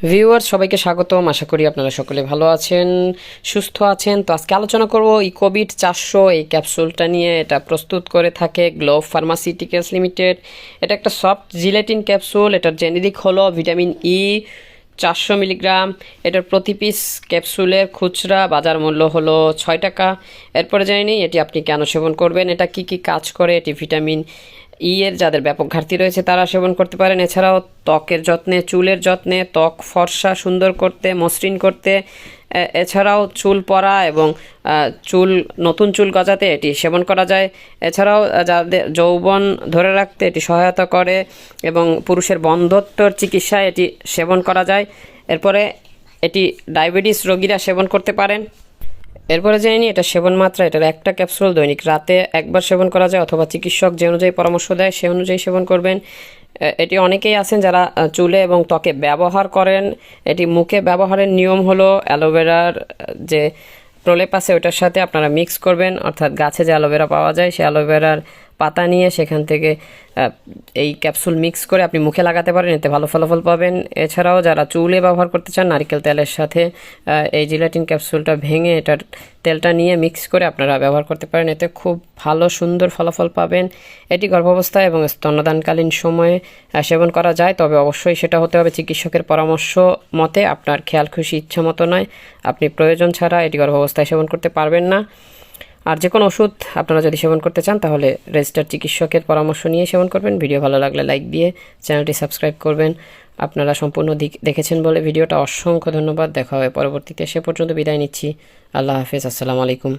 Viewers সবাইকে স্বাগতম। আশা করি আপনারা সকলে ভালো আছেন, সুস্থ আছেন। তো আজকে আলোচনা করব ইকোবিট 400 এই ক্যাপসুলটা নিয়ে। এটা প্রস্তুত করে থাকে গ্লোব ফার্মাসিউটিক্যালস লিমিটেড। এটা একটা সফট জিলেটিন ক্যাপসুল। এটার জেনেরিক হলো ভিটামিন ই 400 মিলিগ্রাম। এটার প্রতি পিস ক্যাপসুলের খুচরা বাজার মূল্য হলো 6 টাকা। এরপরে জেনে নিই এটি আপনি কেন সেবন করবেন, এটা কি কি কাজ করে। এটি ভিটামিন ই এর যাদের ব্যাপক ঘাটতি রয়েছে তারা সেবন করতে পারেন। এছাড়াও ত্বকের যত্নে, চুলের যত্নে, ত্বক ফর্সা সুন্দর করতে, মসৃণ করতে, এছাড়াও চুল পড়া এবং চুল নতুন চুল গজাতে এটি সেবন করা যায়। এছাড়াও যাদের যৌবন ধরে রাখতে এটি সহায়তা করে এবং পুরুষের বন্ধ্যত্বর চিকিৎসায় এটি সেবন করা যায়। এরপরে এটি ডায়াবেটিস রোগীরা সেবন করতে পারেন। এরপরে জেনে নিই এটা সেবন মাত্রা। এটার একটা ক্যাপসুল দৈনিক রাতে একবার সেবন করা যায়, অথবা চিকিৎসক যে অনুযায়ী পরামর্শ দেয় সে অনুযায়ী সেবন করবেন। এটি অনেকেই আছেন যারা চুলে এবং ত্বকে ব্যবহার করেন। এটি মুখে ব্যবহারের নিয়ম হলো অ্যালোভেরার যে প্রলেপ আছে ওটার সাথে আপনারা মিক্স করবেন, অর্থাৎ গাছে যে অ্যালোভেরা পাওয়া যায় সেই অ্যালোভেরার পাতা নিয়ে সেখান থেকে এই ক্যাপসুল মিক্স করে আপনি মুখে লাগাতে পারেন, এতে ভালো ফলাফল পাবেন। এছাড়াও যারা চুলে ব্যবহার করতে চান, নারকেল তেলের সাথে এই জিলেটিন ক্যাপসুলটা ভেঙে এটার তেলটা নিয়ে মিক্স করে আপনারা ব্যবহার করতে পারেন, এতে খুব ভালো সুন্দর ফলাফল পাবেন। এটি গর্ভাবস্থায় এবং স্তন্যদানকালীন সময়ে সেবন করা যায়, তবে অবশ্যই সেটা হতে হবে চিকিৎসকের পরামর্শ মতে। আপনার খেয়াল খুশি ইচ্ছা মতো নয়, আপনি প্রয়োজন ছাড়া এটি গর্ভাবস্থায় সেবন করতে পারবেন না। আর যে কোনো ওষুধ আপনারা যদি সেবন করতে চান তাহলে রেজিস্টার্ড চিকিৎসকের পরামর্শ নিয়ে সেবন করবেন। ভিডিও ভালো লাগলে লাইক দিয়ে চ্যানেলটি সাবস্ক্রাইব করবেন। আপনারা সম্পূর্ণ দেখেছেন বলে ভিডিওটা অসংখ্য ধন্যবাদ। দেখা হবে পরবর্তীতে। সে পর্যন্ত বিদায় নিচ্ছি। আল্লাহ হাফেজ। আসসালামু আলাইকুম।